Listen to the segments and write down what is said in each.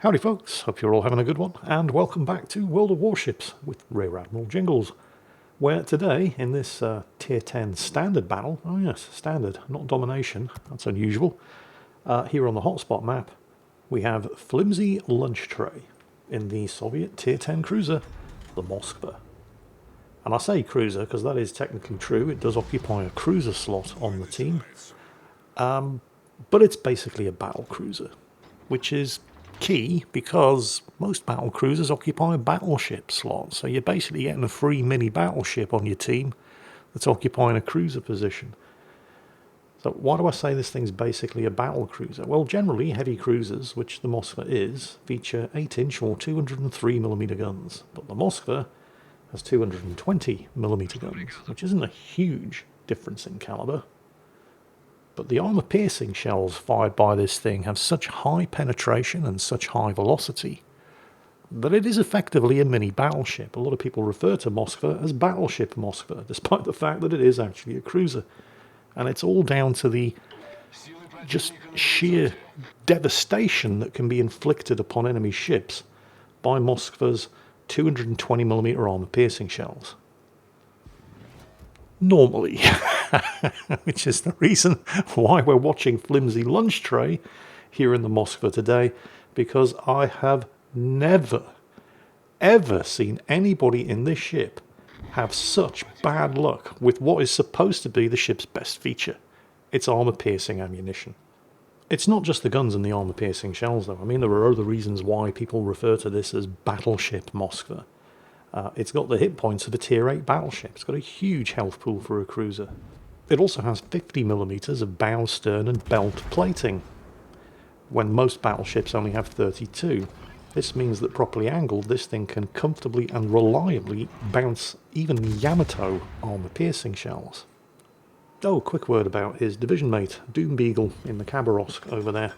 Howdy folks, hope you're all having a good one, and welcome back to World of Warships with Rear Admiral Jingles, where today, in this Tier 10 standard battle, oh yes, standard, not domination, that's unusual, here on the hotspot map, we have FlimsyLunchTray in the Soviet Tier 10 cruiser, the Moskva. And I say cruiser because that is technically true, it does occupy a cruiser slot on the team, but it's basically a battle cruiser, which is key because most battle cruisers occupy a battleship slot, so you're basically getting a free mini battleship on your team that's occupying a cruiser position. So why do I say this thing's basically a battle cruiser? Well, generally heavy cruisers, which the Moskva is, feature 8-inch or 203mm guns, but the Moskva has 220mm guns, which isn't a huge difference in caliber. But the armour-piercing shells fired by this thing have such high penetration and such high velocity that it is effectively a mini battleship. A lot of people refer to Moskva as Battleship Moskva, despite the fact that it is actually a cruiser. And it's all down to the just sheer devastation that can be inflicted upon enemy ships by Moskva's 220mm armour-piercing shells. Normally. Which is the reason why we're watching FlimsyLunchTray here in the Moskva today, because I have never, ever seen anybody in this ship have such bad luck with what is supposed to be the ship's best feature, its armour-piercing ammunition. It's not just the guns and the armour-piercing shells, though. I mean, there are other reasons why people refer to this as Battleship Moskva. It's got the hit points of a Tier 8 battleship. It's got a huge health pool for a cruiser. It also has 50mm of bow, stern and belt plating, when most battleships only have 32. This means that properly angled, this thing can comfortably and reliably bounce even Yamato armour-piercing shells. Oh, quick word about his division mate, Doom Beagle in the Khabarovsk over there.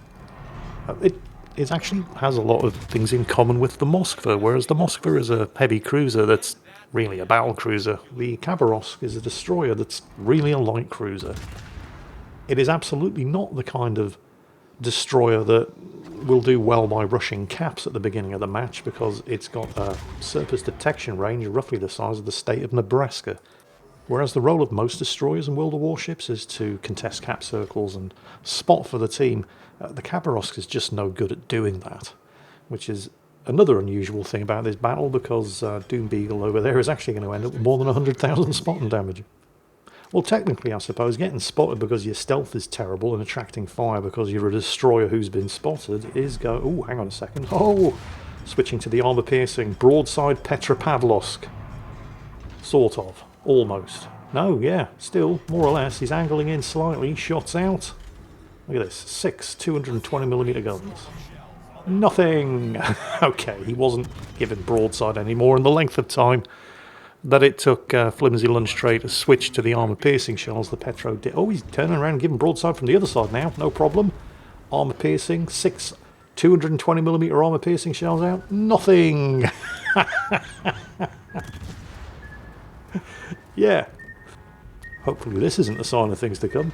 It actually has a lot of things in common with the Moskva, whereas the Moskva is a heavy cruiser that's really a battle cruiser. The Khabarovsk is a destroyer that's really a light cruiser. It is absolutely not the kind of destroyer that will do well by rushing caps at the beginning of the match, because it's got a surface detection range roughly the size of the state of Nebraska. Whereas the role of most destroyers in World of Warships is to contest cap circles and spot for the team, the Khabarovsk is just no good at doing that, which is another unusual thing about this battle, because Doom Beagle over there is actually going to end up with more than 100,000 spotting damage. Well, technically, I suppose, getting spotted because your stealth is terrible and attracting fire because you're a destroyer who's been spotted is oh, hang on a second. Oh, switching to the armour-piercing broadside Petropavlovsk. Sort of. Almost. No, yeah, still, more or less. He's angling in slightly, shots out. Look at this, 6 220mm guns. Nothing! Okay, he wasn't given broadside anymore, and the length of time that it took FlimsyLunchTray to switch to the armour-piercing shells, the Petro did. Oh, he's turning around and giving broadside from the other side now, no problem. Armour-piercing, 6 220mm armour-piercing shells out. Nothing! Yeah. Hopefully this isn't a sign of things to come.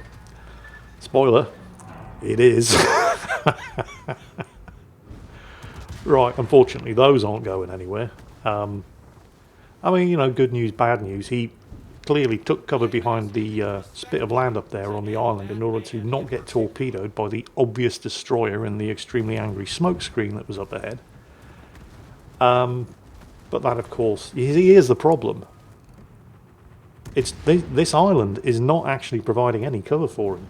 Spoiler, it is. Right, unfortunately those aren't going anywhere. I mean, you know, good news, bad news. He clearly took cover behind the spit of land up there on the island in order to not get torpedoed by the obvious destroyer in the extremely angry smoke screen that was up ahead. But that, of course, here's the problem. This island is not actually providing any cover for him.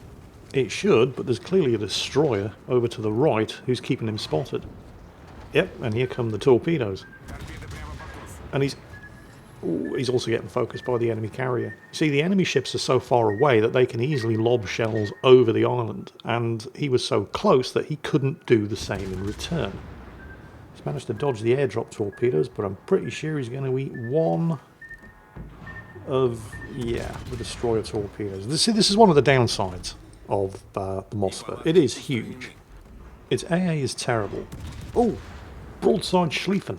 It should, but there's clearly a destroyer over to the right who's keeping him spotted. Yep, and here come the torpedoes. And he's also getting focused by the enemy carrier. See, the enemy ships are so far away that they can easily lob shells over the island, and he was so close that he couldn't do the same in return. He's managed to dodge the airdrop torpedoes, but I'm pretty sure he's going to eat one of, yeah, the destroyer torpedoes. See, this is one of the downsides of the Moskva. It is huge. Its AA is terrible. Oh, broadside Schlieffen.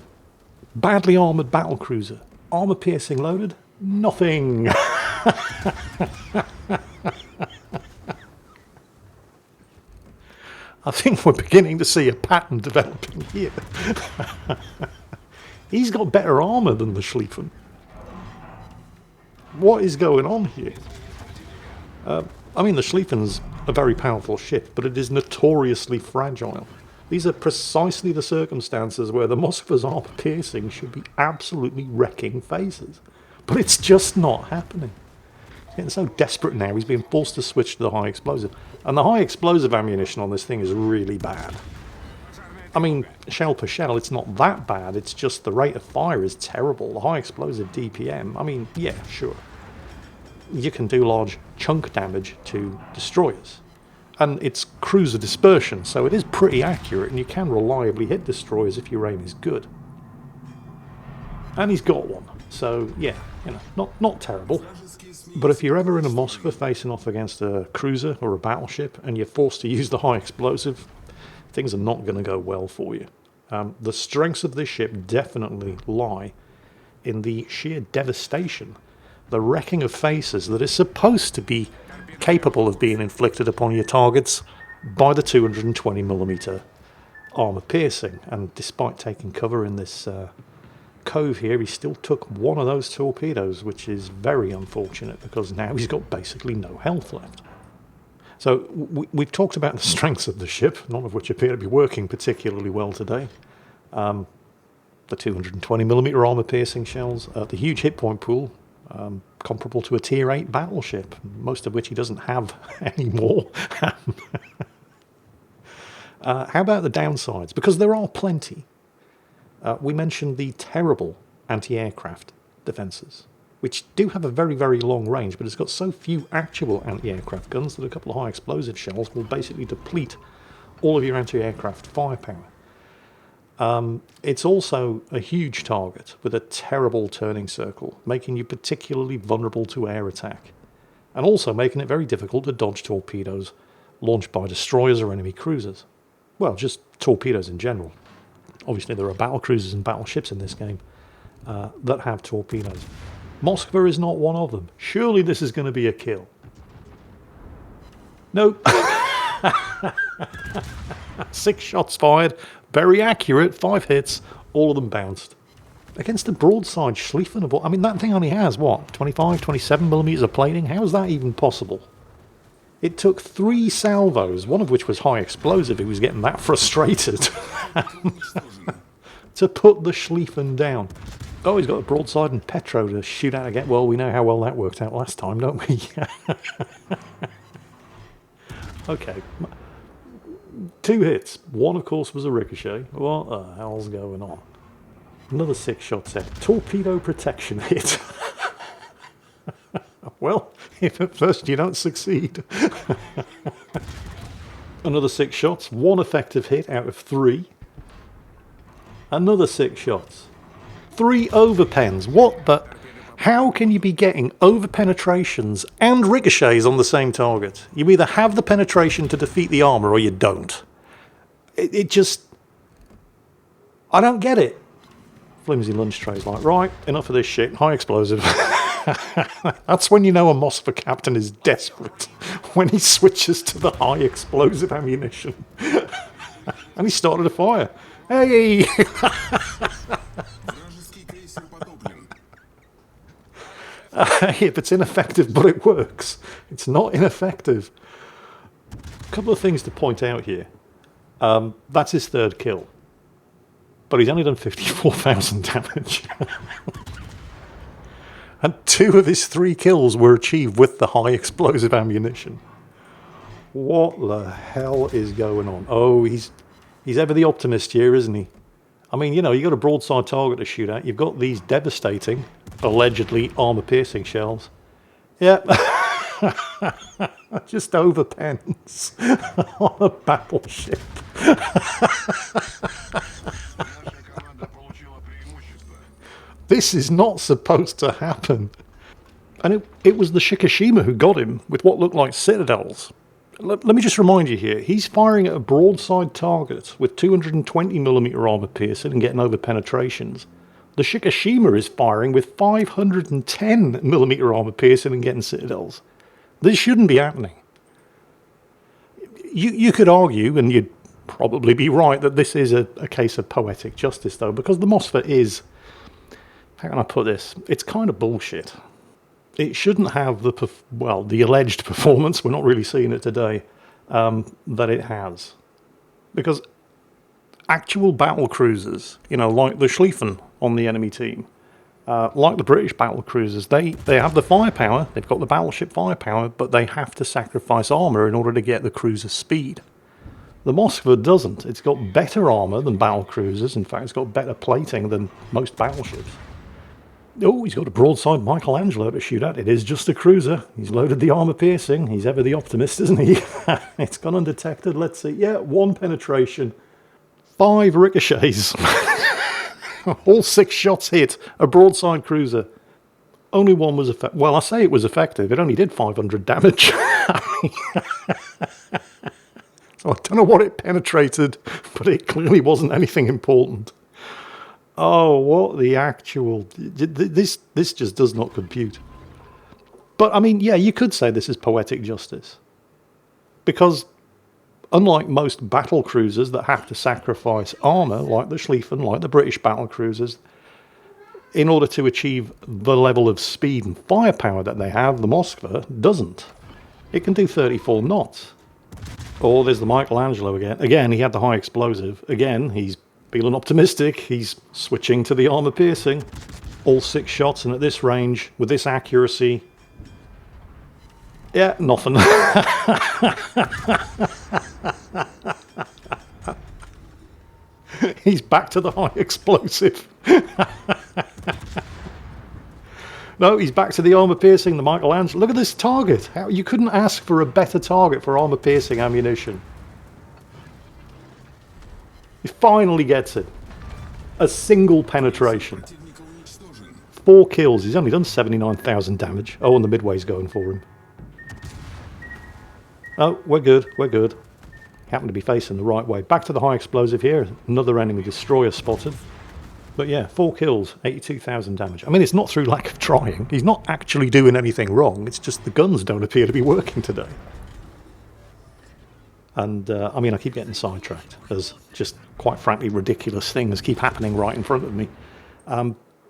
Badly armoured battlecruiser. Armour-piercing loaded? Nothing! I think we're beginning to see a pattern developing here. He's got better armour than the Schlieffen. What is going on here? I mean, the Schlieffen's a very powerful ship, but it is notoriously fragile. These are precisely the circumstances where the Moskva's armor piercing should be absolutely wrecking phases. But it's just not happening. He's getting so desperate now, he's being forced to switch to the high explosive. And the high explosive ammunition on this thing is really bad. I mean, shell per shell, it's not that bad, it's just the rate of fire is terrible. The high explosive DPM, I mean, yeah, sure. You can do large chunk damage to destroyers. And it's cruiser dispersion, so it is pretty accurate, and you can reliably hit destroyers if your aim is good. And he's got one, so yeah, you know, not terrible. But if you're ever in a Moskva facing off against a cruiser or a battleship, and you're forced to use the high explosive, things are not going to go well for you. The strengths of this ship definitely lie in the sheer devastation, the wrecking of faces that is supposed to be capable of being inflicted upon your targets by the 220mm armour piercing. And despite taking cover in this cove here, he still took one of those torpedoes, which is very unfortunate because now he's got basically no health left. So we've talked about the strengths of the ship, none of which appear to be working particularly well today. The 220mm armour piercing shells, the huge hit point pool, comparable to a tier 8 battleship, most of which he doesn't have anymore. How about the downsides? Because there are plenty. We mentioned the terrible anti-aircraft defences, which do have a very, very long range, but it's got so few actual anti-aircraft guns that a couple of high explosive shells will basically deplete all of your anti-aircraft firepower. It's also a huge target with a terrible turning circle, making you particularly vulnerable to air attack, and also making it very difficult to dodge torpedoes launched by destroyers or enemy cruisers. Well, just torpedoes in general. Obviously there are battle cruisers and battleships in this game that have torpedoes. Moskva is not one of them. Surely this is going to be a kill. Nope. 6 shots fired, very accurate, 5 hits, all of them bounced. Against a broadside Schlieffen of, I mean, that thing only has, what, 25, 27mm of plating? How is that even possible? It took 3 salvos, one of which was high explosive, he was getting that frustrated, to put the Schlieffen down. Oh, he's got a broadside and Petro to shoot out again. Well, we know how well that worked out last time, don't we? Okay. 2 hits. One, of course, was a ricochet. What the hell's going on? Another 6 shots there. Torpedo protection hit. Well, if at first you don't succeed. Another 6 shots. 1 effective hit out of 3. Another 6 shots. 3 overpens. What the... How can you be getting over-penetrations and ricochets on the same target? You either have the penetration to defeat the armour or you don't. It just... I don't get it. FlimsyLunchTray's like, right, enough of this shit. High explosive. That's when you know a Moskva captain is desperate. When he switches to the high explosive ammunition. And he started a fire. Hey! If it's ineffective, but it works. It's not ineffective. A couple of things to point out here. That's his 3rd kill. But he's only done 54,000 damage. And 2 of his 3 kills were achieved with the high explosive ammunition. What the hell is going on? Oh, he's ever the optimist here, isn't he? I mean, you know, you've got a broadside target to shoot at. You've got these devastating, allegedly armour-piercing shells. Yep. Just overpens on a battleship. This is not supposed to happen. And it was the Shikishima who got him with what looked like citadels. Let me just remind you here, he's firing at a broadside target with 220mm armour piercing and getting over penetrations. The Shikishima is firing with 510mm armour piercing and getting citadels. This shouldn't be happening. You could argue, and you'd probably be right that this is a case of poetic justice, though, because the Moskva is, how can I put this? It's kind of bullshit. It shouldn't have the alleged performance, we're not really seeing it today, that it has. Because actual battle cruisers, like the Schlieffen on the enemy team, like the British battle cruisers, they have the firepower, they've got the battleship firepower, but they have to sacrifice armour in order to get the cruiser speed. The Moskva doesn't. It's got better armour than battle cruisers. In fact, it's got better plating than most battleships. Oh, he's got a broadside Michelangelo to shoot at. It is just a cruiser. He's loaded the armour piercing. He's ever the optimist, isn't he? It's gone undetected. Let's see. Yeah, 1 penetration. 5 ricochets. All 6 shots hit. A broadside cruiser. Only 1 was effective. Well, I say it was effective. It only did 500 damage. So I don't know what it penetrated, but it clearly wasn't anything important. Oh, what the actual... This just does not compute. But, I mean, yeah, you could say this is poetic justice. Because unlike most battle cruisers that have to sacrifice armour, like the Schlieffen, like the British battle cruisers, in order to achieve the level of speed and firepower that they have, the Moskva doesn't. It can do 34 knots. Oh, there's the Michelangelo again. Again, he had the high explosive. Again, he's feeling optimistic. He's switching to the armour piercing. All 6 shots, and at this range, with this accuracy... Yeah, nothing. He's back to the high explosive. No, he's back to the armour piercing, the Michelangelo. Look at this target. You couldn't ask for a better target for armour piercing ammunition. He finally gets it. A single penetration. 4 kills. He's only done 79,000 damage. Oh, and the Midway's going for him. Oh, we're good. We're good. Happen to be facing the right way. Back to the high explosive here. Another enemy destroyer spotted. But yeah, 4 kills, 82,000 damage. I mean, it's not through lack of trying. He's not actually doing anything wrong. It's just the guns don't appear to be working today. And, I mean, I keep getting sidetracked as just, quite frankly, ridiculous things keep happening right in front of me.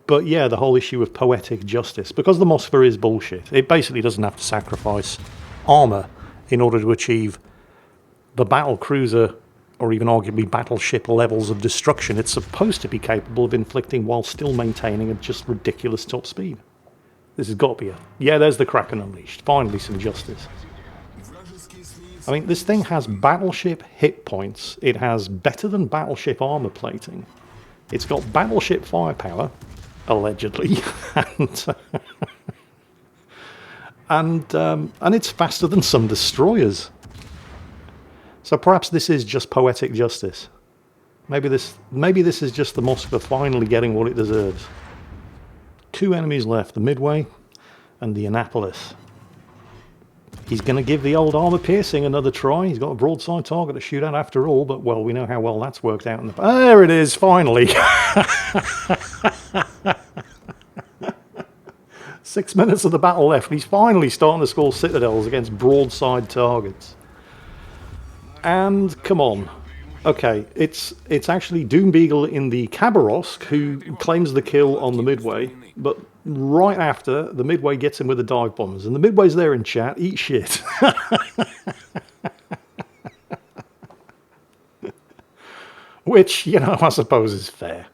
But yeah, the whole issue of poetic justice. Because the Moskva is bullshit. It basically doesn't have to sacrifice armour in order to achieve the battle cruiser or even arguably battleship levels of destruction it's supposed to be capable of inflicting while still maintaining a just ridiculous top speed. This has got to be it. Yeah, there's the Kraken unleashed. Finally some justice. I mean, this thing has battleship hit points. It has better than battleship armor plating. It's got battleship firepower, allegedly, and it's faster than some destroyers. So perhaps this is just poetic justice. Maybe this is just the Moskva finally getting what it deserves. 2 enemies left, the Midway and the Annapolis. He's going to give the old armour piercing another try. He's got a broadside target to shoot at after all, but well, we know how well that's worked out. There it is, finally. 6 minutes of the battle left. He's finally starting to score citadels against broadside targets. And come on. Okay, it's actually Doombeagle in the Khabarovsk who claims the kill on the Midway, but right after, the Midway gets him with the dive bombers. And the Midway's there in chat, eat shit. Which, I suppose is fair.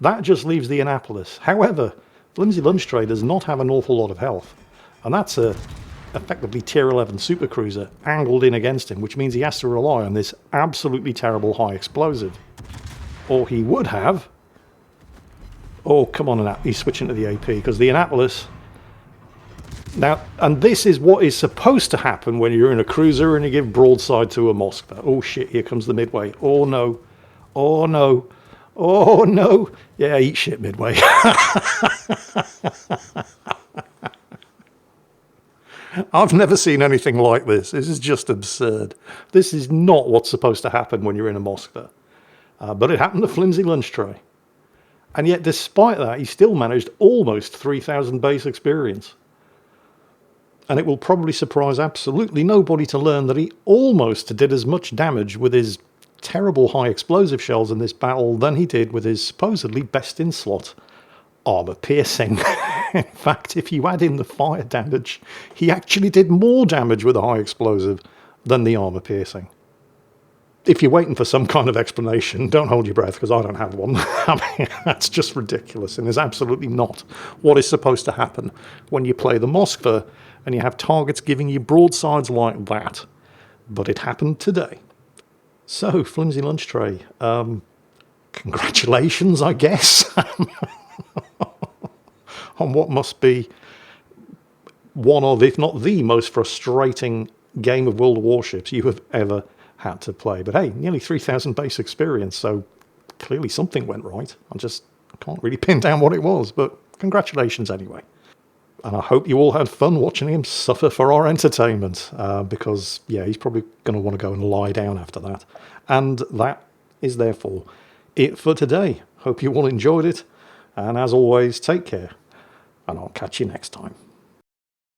That just leaves the Annapolis. However, FlimsyLunchTray does not have an awful lot of health. And that's a effectively tier 11 supercruiser angled in against him, which means he has to rely on this absolutely terrible high explosive. Or he would have... Oh, come on, he's switching to the AP, because the Annapolis... Now, and this is what is supposed to happen when you're in a cruiser and you give broadside to a Moskva. Oh shit, here comes the Midway. Oh no. Oh no. Oh no. Yeah, eat shit, Midway. I've never seen anything like this. This is just absurd. This is not what's supposed to happen when you're in a Moskva. But it happened to FlimsyLunchTray. And yet, despite that, he still managed almost 3,000 base experience. And it will probably surprise absolutely nobody to learn that he almost did as much damage with his terrible high explosive shells in this battle than he did with his supposedly best in slot armor piercing. In fact, if you add in the fire damage, he actually did more damage with a high explosive than the armor piercing. If you're waiting for some kind of explanation, don't hold your breath, because I don't have one. I mean, that's just ridiculous and is absolutely not what is supposed to happen when you play the Moskva and you have targets giving you broadsides like that. But it happened today. So, Flimsy Lunch Tray, congratulations, I guess, on what must be one of, if not the most frustrating game of World of Warships you have ever had to play. But hey, nearly 3,000 base experience, so clearly something went right. I just can't really pin down what it was, but congratulations anyway. And I hope you all had fun watching him suffer for our entertainment, because, yeah, he's probably going to want to go and lie down after that. And that is therefore it for today. Hope you all enjoyed it, and as always, take care, and I'll catch you next time.